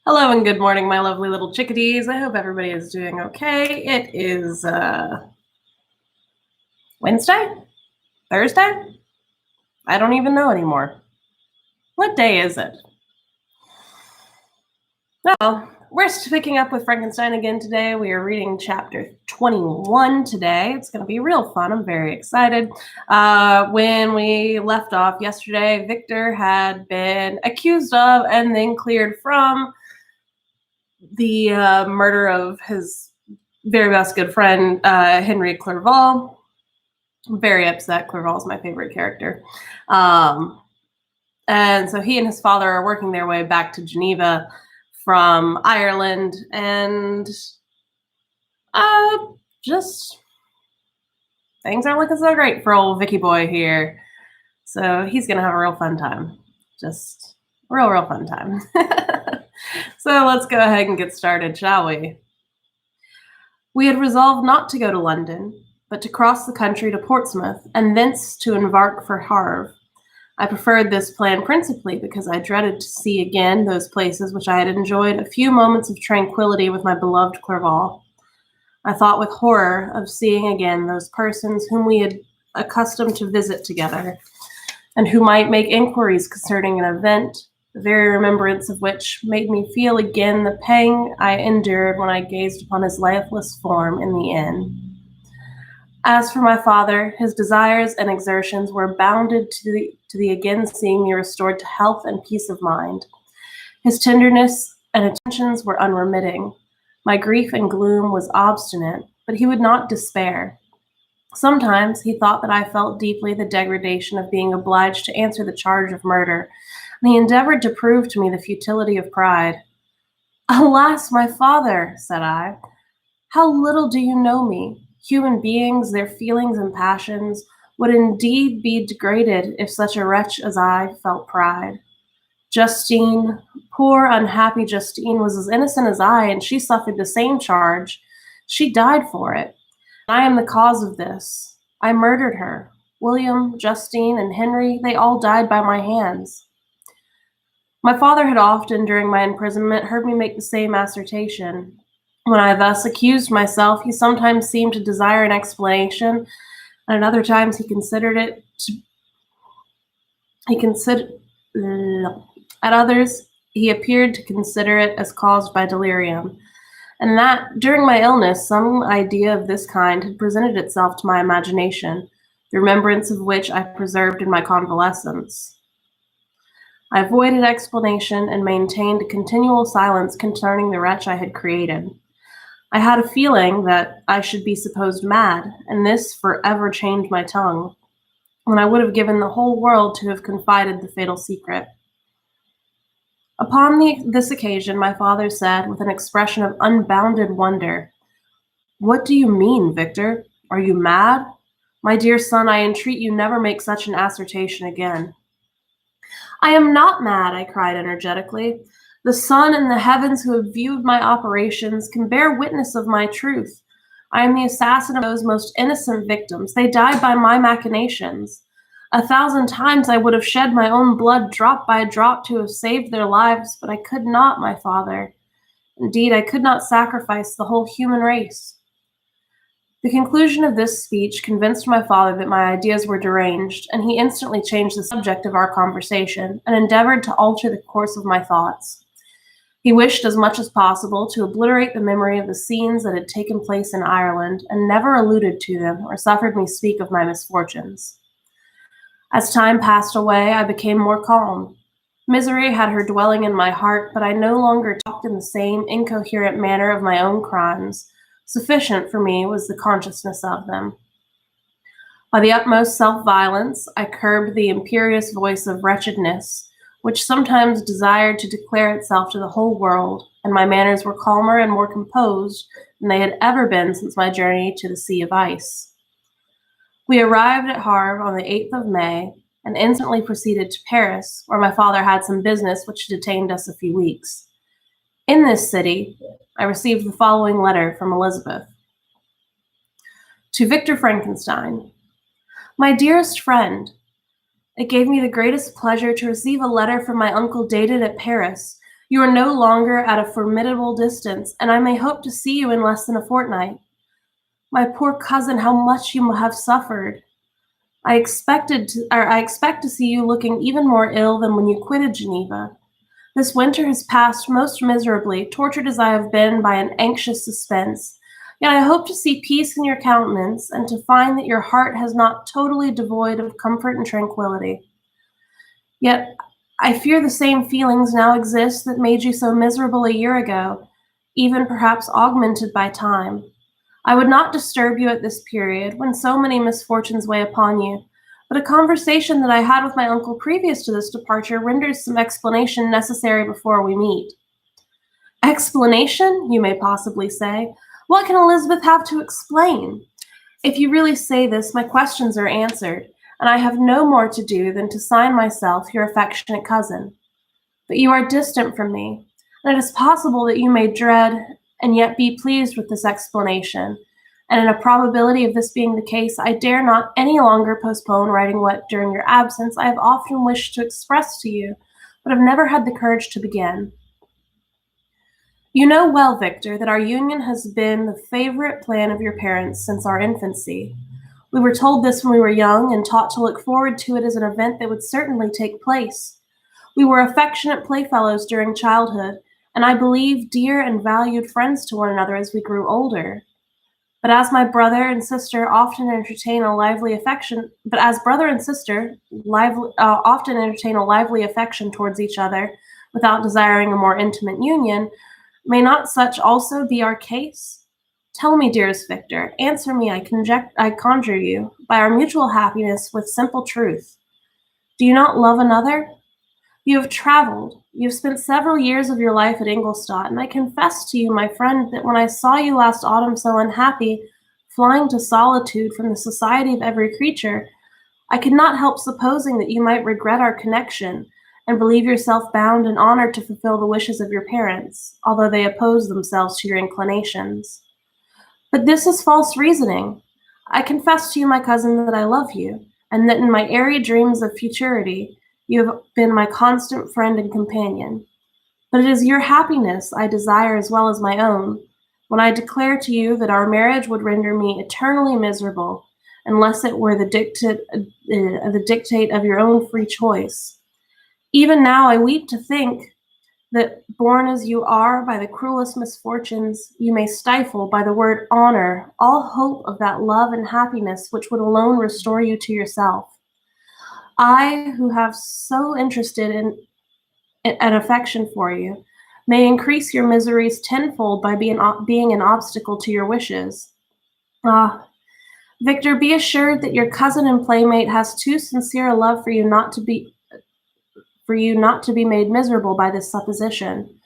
Hello and good morning, my lovely little chickadees. I hope everybody is doing okay. It is Wednesday? Thursday? I don't even know anymore. What day is it? Well, we're picking up with Frankenstein again today. We are reading chapter 21 today. It's going to be real fun. I'm very excited. When we left off yesterday, Victor had been accused of and then cleared from the murder of his very best good friend, Henry Clerval. I'm very upset. Clerval's my favorite character. And so he and his father are working their way back to Geneva from Ireland, and just things aren't looking so great for old Vicky boy here. So he's gonna have a real fun time. Just real fun time. So let's go ahead and get started, shall we? We had resolved not to go to London, but to cross the country to Portsmouth, and thence to embark for Havre. I preferred this plan principally because I dreaded to see again those places which I had enjoyed a few moments of tranquillity with my beloved Clerval. I thought with horror of seeing again those persons whom we had accustomed to visit together, and who might make inquiries concerning an event, the very remembrance of which made me feel again the pang I endured when I gazed upon his lifeless form in the inn. As for my father, his desires and exertions were bounded to the again seeing me restored to health and peace of mind. His tenderness and attentions were unremitting. My grief and gloom was obstinate, but he would not despair. Sometimes he thought that I felt deeply the degradation of being obliged to answer the charge of murder, and he endeavored to prove to me the futility of pride. "Alas, my father," said I, "how little do you know me! Human beings, their feelings and passions, would indeed be degraded if such a wretch as I felt pride. Justine, poor unhappy Justine, was as innocent as I, and she suffered the same charge. She died for it. I am the cause of this. I murdered her. William, Justine, and Henry, they all died by my hands." My father had often, during my imprisonment, heard me make the same assertion. When I thus accused myself, he sometimes seemed to desire an explanation, and at other times at others he appeared to consider it as caused by delirium, and that during my illness some idea of this kind had presented itself to my imagination, the remembrance of which I preserved in my convalescence. I avoided explanation and maintained a continual silence concerning the wretch I had created. I had a feeling that I should be supposed mad, and this forever chained my tongue, when I would have given the whole world to have confided the fatal secret. Upon this occasion, my father said, with an expression of unbounded wonder, "What do you mean, Victor? Are you mad? My dear son, I entreat you never make such an assertion again." "I am not mad," I cried energetically. "The sun and the heavens who have viewed my operations can bear witness of my truth. I am the assassin of those most innocent victims. They died by my machinations. 1,000 times I would have shed my own blood drop by drop to have saved their lives, but I could not, my father. Indeed, I could not sacrifice the whole human race." The conclusion of this speech convinced my father that my ideas were deranged, and he instantly changed the subject of our conversation and endeavored to alter the course of my thoughts. He wished as much as possible to obliterate the memory of the scenes that had taken place in Ireland, and never alluded to them or suffered me speak of my misfortunes. As time passed away, I became more calm. Misery had her dwelling in my heart, but I no longer talked in the same incoherent manner of my own crimes. Sufficient for me was the consciousness of them. By the utmost self-violence, I curbed the imperious voice of wretchedness, which sometimes desired to declare itself to the whole world, and my manners were calmer and more composed than they had ever been since my journey to the Sea of Ice. We arrived at Havre on the 8th of May, and instantly proceeded to Paris, where my father had some business which detained us a few weeks. In this city, I received the following letter from Elizabeth. To Victor Frankenstein. My dearest friend, it gave me the greatest pleasure to receive a letter from my uncle dated at Paris, You are no longer at a formidable distance, and I may hope to see you in less than a fortnight. My poor cousin, how much you have suffered. I expect to see you looking even more ill than when you quitted Geneva. This winter has passed most miserably, tortured as I have been by an anxious suspense. Yet I hope to see peace in your countenance and to find that your heart has not totally devoid of comfort and tranquility. Yet I fear the same feelings now exist that made you so miserable a year ago, even perhaps augmented by time. I would not disturb you at this period, when so many misfortunes weigh upon you, but a conversation that I had with my uncle previous to this departure renders some explanation necessary before we meet. Explanation, you may possibly say. What can Elizabeth have to explain? If you really say this, my questions are answered, and I have no more to do than to sign myself your affectionate cousin. But you are distant from me, and it is possible that you may dread and yet be pleased with this explanation. And in a probability of this being the case, I dare not any longer postpone writing what, during your absence, I have often wished to express to you, but have never had the courage to begin. You know well, Victor, that our union has been the favorite plan of your parents since our infancy. We were told this when we were young and taught to look forward to it as an event that would certainly take place. We were affectionate playfellows during childhood, and I believe dear and valued friends to one another as we grew older. But as brother and sister often entertain a lively affection towards each other, without desiring a more intimate union, may not such also be our case? Tell me, dearest Victor, answer me, I conjure you, by our mutual happiness with simple truth. Do you not love another? You have traveled. You have spent several years of your life at Ingolstadt, and I confess to you, my friend, that when I saw you last autumn so unhappy, flying to solitude from the society of every creature, I could not help supposing that you might regret our connection, and believe yourself bound and honored to fulfill the wishes of your parents, although they oppose themselves to your inclinations. But this is false reasoning. I confess to you, my cousin, that I love you, and that in my airy dreams of futurity, you have been my constant friend and companion. But it is your happiness I desire as well as my own, when I declare to you that our marriage would render me eternally miserable, unless it were the dictate of your own free choice. Even now I weep to think that, born as you are by the cruelest misfortunes, you may stifle by the word honor all hope of that love and happiness which would alone restore you to yourself. I, who have so interested in an affection for you, may increase your miseries tenfold by being an obstacle to your wishes. Ah, Victor, be assured that your cousin and playmate has too sincere a love for you not to be made miserable by this supposition.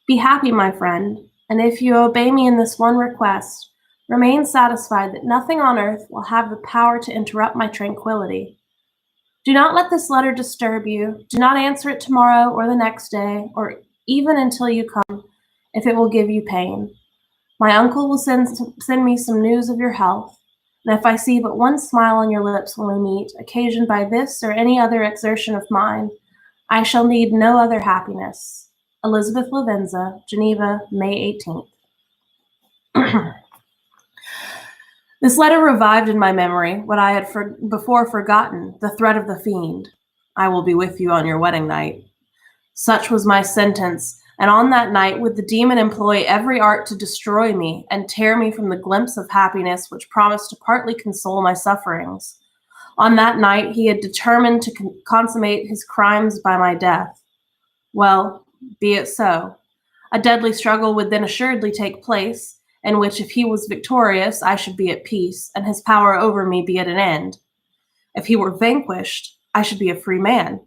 Be happy, my friend, and if you obey me in this one request, remain satisfied that nothing on earth will have the power to interrupt my tranquility. Do not let this letter disturb you. Do not answer it tomorrow or the next day, or even until you come, if it will give you pain. My uncle will send me some news of your health, and if I see but one smile on your lips when we meet, occasioned by this or any other exertion of mine, I shall need no other happiness. Elizabeth Lavenza, Geneva, May 18th. This letter revived in my memory what I had before forgotten, the threat of the fiend. I will be with you on your wedding night. Such was my sentence, and on that night would the demon employ every art to destroy me and tear me from the glimpse of happiness which promised to partly console my sufferings. On that night he had determined to consummate his crimes by my death. Well, be it so. A deadly struggle would then assuredly take place, in which, if he was victorious, I should be at peace, and his power over me be at an end. If he were vanquished, I should be a free man.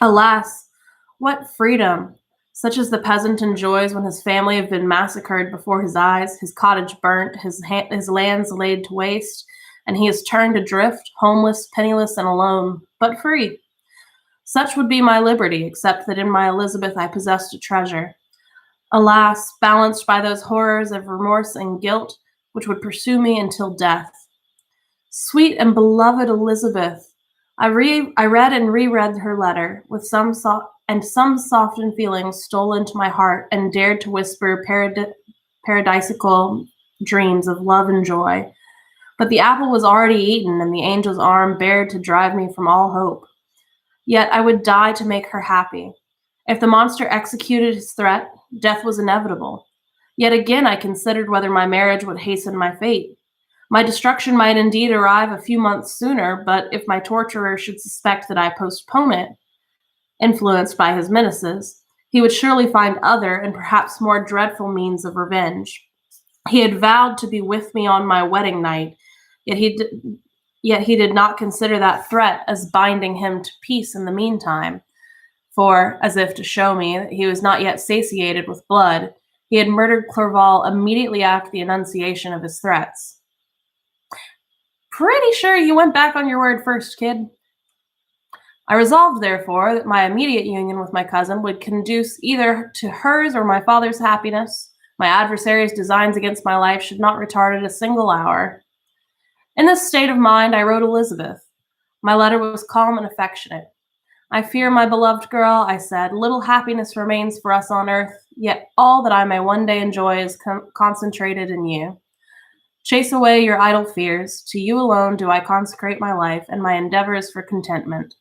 Alas, what freedom! Such as the peasant enjoys when his family have been massacred before his eyes, his cottage burnt, his lands laid to waste, and he is turned adrift, homeless, penniless, and alone, but free. Such would be my liberty, except that in my Elizabeth I possessed a treasure. Alas, balanced by those horrors of remorse and guilt which would pursue me until death. Sweet and beloved Elizabeth! I read and reread her letter with some some softened feelings stole into my heart and dared to whisper paradisical dreams of love and joy. But the apple was already eaten, and the angel's arm bared to drive me from all hope. Yet I would die to make her happy. If the monster executed his threat, death was inevitable. Yet again I considered whether my marriage would hasten my fate. My destruction might indeed arrive a few months sooner, but if my torturer should suspect that I postpone it, influenced by his menaces, he would surely find other and perhaps more dreadful means of revenge. He had vowed to be with me on my wedding night, yet he did not consider that threat as binding him to peace in the meantime. For, as if to show me that he was not yet satiated with blood, he had murdered Clerval immediately after the enunciation of his threats. Pretty sure you went back on your word first, kid. I resolved, therefore, that my immediate union with my cousin would conduce either to hers or my father's happiness. My adversary's designs against my life should not retard it a single hour. In this state of mind, I wrote Elizabeth. My letter was calm and affectionate. I fear, my beloved girl, I said, little happiness remains for us on earth, yet all that I may one day enjoy is concentrated in you. Chase away your idle fears. To you alone do I consecrate my life, and my endeavors for contentment.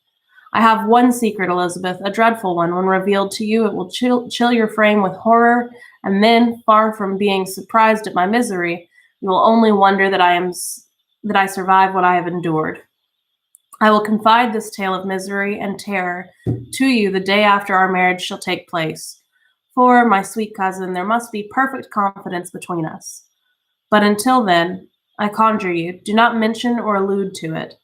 I have one secret, Elizabeth, a dreadful one. When revealed to you, it will chill your frame with horror, and then, far from being surprised at my misery, you will only wonder that I survive what I have endured. I will confide this tale of misery and terror to you the day after our marriage shall take place. For, my sweet cousin, there must be perfect confidence between us. But until then, I conjure you, do not mention or allude to it.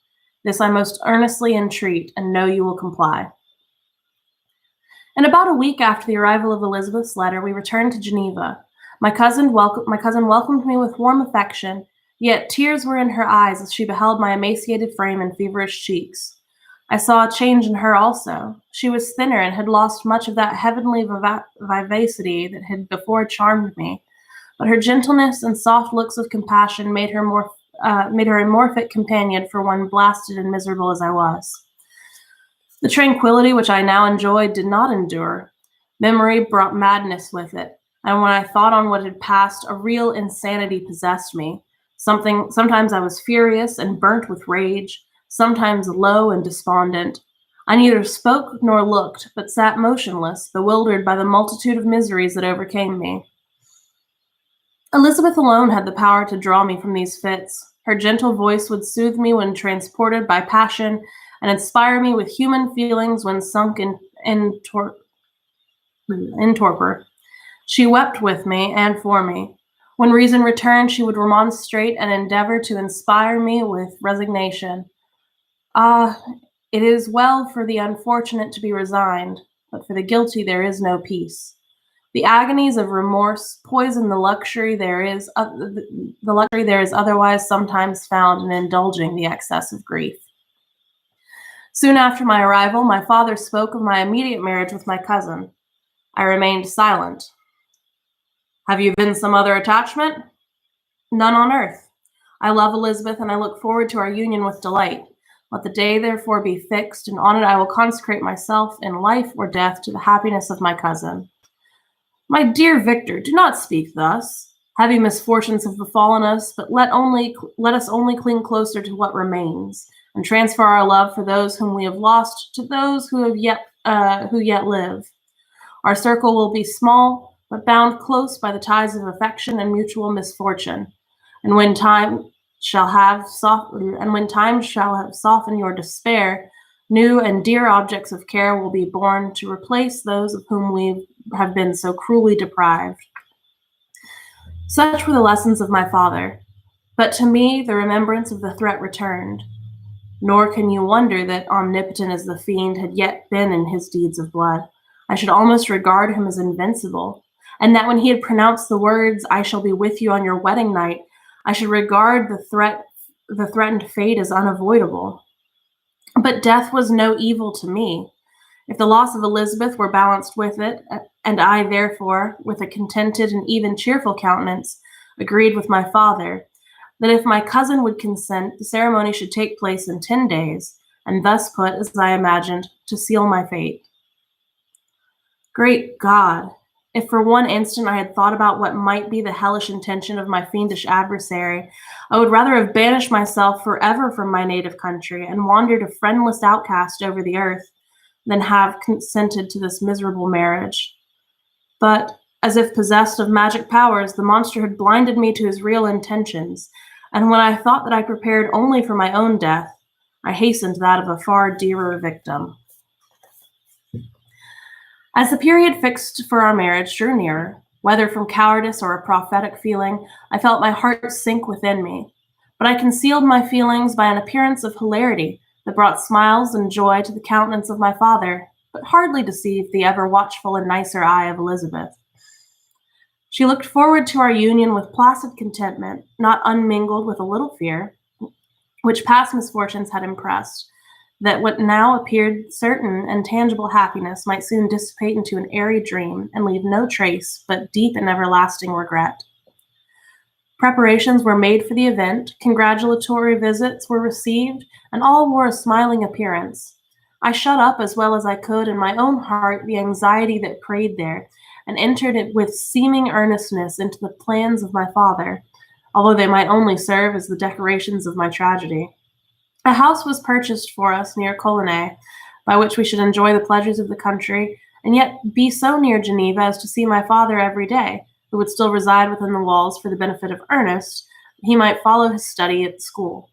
This I most earnestly entreat, and know you will comply. In about a week after the arrival of Elizabeth's letter, we returned to Geneva. My cousin welcomed me with warm affection, yet tears were in her eyes as she beheld my emaciated frame and feverish cheeks. I saw a change in her also. She was thinner and had lost much of that heavenly vivacity that had before charmed me. But her gentleness and soft looks of compassion made her a more fit companion for one blasted and miserable as I was. The tranquility which I now enjoyed did not endure. Memory brought madness with it, and when I thought on what had passed, a real insanity possessed me. Sometimes I was furious and burnt with rage, sometimes low and despondent. I neither spoke nor looked, but sat motionless, bewildered by the multitude of miseries that overcame me. Elizabeth alone had the power to draw me from these fits. Her gentle voice would soothe me when transported by passion, and inspire me with human feelings when sunk in torpor. She wept with me and for me. When reason returned, she would remonstrate and endeavor to inspire me with resignation. Ah, it is well for the unfortunate to be resigned, but for the guilty there is no peace. The agonies of remorse poison the luxury there is otherwise sometimes found in indulging the excess of grief. Soon after my arrival, my father spoke of my immediate marriage with my cousin. I remained silent. Have you been some other attachment? None on earth. I love Elizabeth, and I look forward to our union with delight. Let the day therefore be fixed, and on it I will consecrate myself in life or death to the happiness of my cousin. My dear Victor, do not speak thus. Heavy misfortunes have befallen us, but let us only cling closer to what remains, and transfer our love for those whom we have lost to those who yet live. Our circle will be small, but bound close by the ties of affection and mutual misfortune. And when time shall have softened your despair, new and dear objects of care will be born to replace those of whom we have been so cruelly deprived. Such were the lessons of my father, but to me the remembrance of the threat returned. Nor can you wonder that, omnipotent as the fiend had yet been in his deeds of blood, I should almost regard him as invincible, and that when he had pronounced the words, "I shall be with you on your wedding night," I should regard the threatened fate as unavoidable. But death was no evil to me. If the loss of Elizabeth were balanced with it, and I, therefore, with a contented and even cheerful countenance, agreed with my father, that if my cousin would consent, the ceremony should take place in 10 days, and thus put, as I imagined, to seal my fate. Great God! If for one instant I had thought about what might be the hellish intention of my fiendish adversary, I would rather have banished myself forever from my native country and wandered a friendless outcast over the earth than have consented to this miserable marriage. But, as if possessed of magic powers, the monster had blinded me to his real intentions, and when I thought that I prepared only for my own death, I hastened that of a far dearer victim. As the period fixed for our marriage drew nearer, whether from cowardice or a prophetic feeling, I felt my heart sink within me. But I concealed my feelings by an appearance of hilarity that brought smiles and joy to the countenance of my father, but hardly deceived the ever watchful and nicer eye of Elizabeth. She looked forward to our union with placid contentment, not unmingled with a little fear, which past misfortunes had impressed, that what now appeared certain and tangible happiness might soon dissipate into an airy dream and leave no trace but deep and everlasting regret. Preparations were made for the event, congratulatory visits were received, and all wore a smiling appearance. I shut up as well as I could in my own heart the anxiety that preyed there, and entered it with seeming earnestness into the plans of my father, although they might only serve as the decorations of my tragedy. A house was purchased for us near Colonnay, by which we should enjoy the pleasures of the country, and yet be so near Geneva as to see my father every day, who would still reside within the walls for the benefit of Ernest, that he might follow his study at school.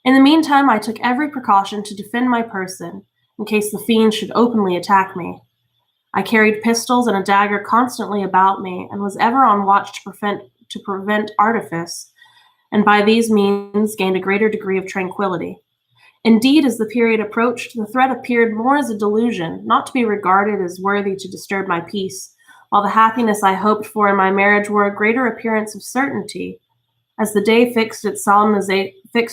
In the meantime, I took every precaution to defend my person, in case the fiend should openly attack me. I carried pistols and a dagger constantly about me, and was ever on watch to prevent artifice, and by these means gained a greater degree of tranquillity. Indeed, as the period approached, the threat appeared more as a delusion, not to be regarded as worthy to disturb my peace, while the happiness I hoped for in my marriage wore a greater appearance of certainty, as the day fixed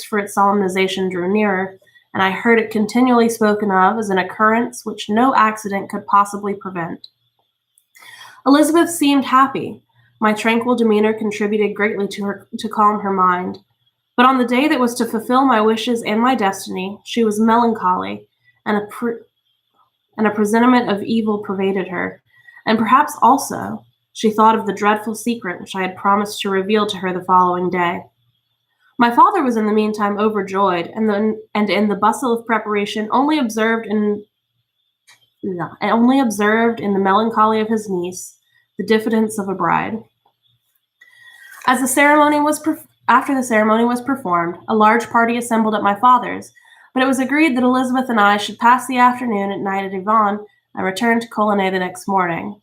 for its solemnization drew nearer, and I heard it continually spoken of as an occurrence which no accident could possibly prevent. Elizabeth seemed happy. My tranquil demeanor contributed greatly to calm her mind. But on the day that was to fulfill my wishes and my destiny, she was melancholy, and a presentiment of evil pervaded her. And perhaps also she thought of the dreadful secret which I had promised to reveal to her the following day. My father was in the meantime overjoyed, and in the bustle of preparation only observed in the melancholy of his niece the diffidence of a bride. After the ceremony was performed, a large party assembled at my father's, but it was agreed that Elizabeth and I should pass the afternoon at night at Yvonne and return to Colonnay the next morning.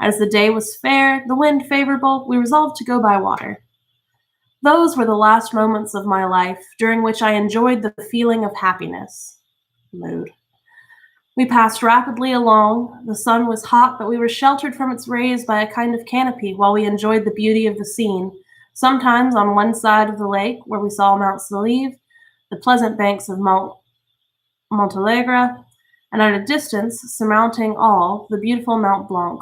As the day was fair, the wind favorable, we resolved to go by water. Those were the last moments of my life, during which I enjoyed the feeling of happiness. Mood. We passed rapidly along. The sun was hot, but we were sheltered from its rays by a kind of canopy while we enjoyed the beauty of the scene, sometimes on one side of the lake, where we saw Mount Salève, the pleasant banks of Montalegre, and at a distance, surmounting all, the beautiful Mount Blanc,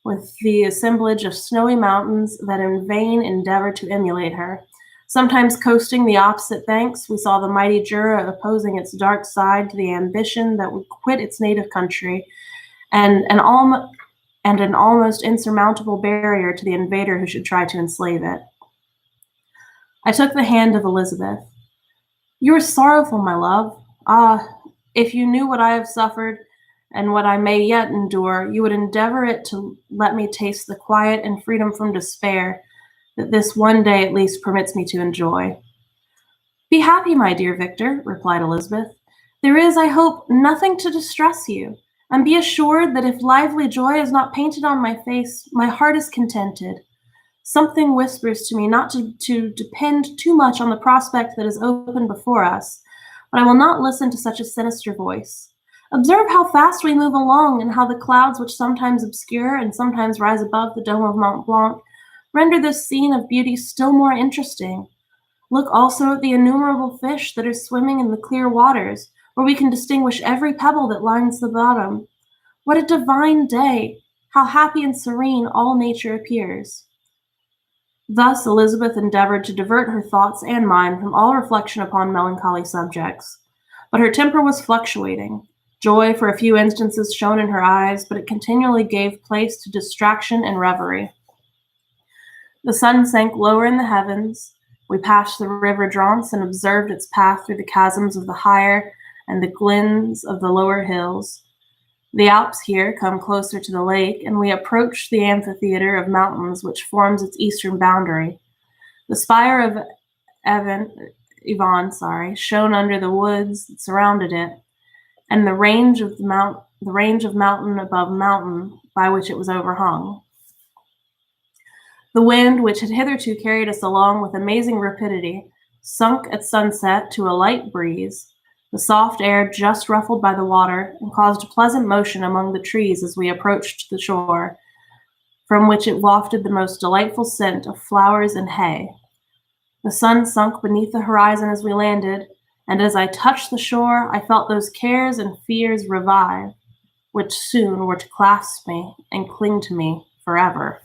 with the assemblage of snowy mountains that in vain endeavored to emulate her. Sometimes coasting the opposite banks, we saw the mighty Jura opposing its dark side to the ambition that would quit its native country, and an almost insurmountable barrier to the invader who should try to enslave it. I took the hand of Elizabeth. "You are sorrowful, my love. Ah, if you knew what I have suffered, and what I may yet endure, you would endeavor it to let me taste the quiet and freedom from despair that this one day at least permits me to enjoy." "Be happy, my dear Victor," replied Elizabeth. "There is, I hope, nothing to distress you, and be assured that if lively joy is not painted on my face, my heart is contented. Something whispers to me not to depend too much on the prospect that is open before us, but I will not listen to such a sinister voice. Observe how fast we move along, and how the clouds which sometimes obscure and sometimes rise above the dome of Mont Blanc render this scene of beauty still more interesting. Look also at the innumerable fish that are swimming in the clear waters, where we can distinguish every pebble that lines the bottom. What a divine day! How happy and serene all nature appears." Thus Elizabeth endeavored to divert her thoughts and mine from all reflection upon melancholy subjects. But her temper was fluctuating. Joy for a few instances shone in her eyes, but it continually gave place to distraction and reverie. The sun sank lower in the heavens. We passed the river Drance and observed its path through the chasms of the higher and the glens of the lower hills. The Alps here come closer to the lake, and we approached the amphitheater of mountains which forms its eastern boundary. The spire of Yvonne shone under the woods that surrounded it, and the range of mountain above mountain by which it was overhung. The wind, which had hitherto carried us along with amazing rapidity, sunk at sunset to a light breeze. The soft air just ruffled by the water and caused a pleasant motion among the trees as we approached the shore, from which it wafted the most delightful scent of flowers and hay. The sun sunk beneath the horizon as we landed, and as I touched the shore, I felt those cares and fears revive, which soon were to clasp me and cling to me forever.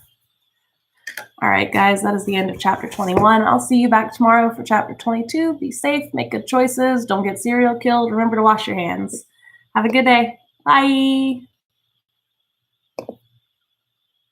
All right, guys, that is the end of chapter 21. I'll see you back tomorrow for chapter 22. Be safe, make good choices, don't get serial killed, remember to wash your hands. Have a good day. Bye.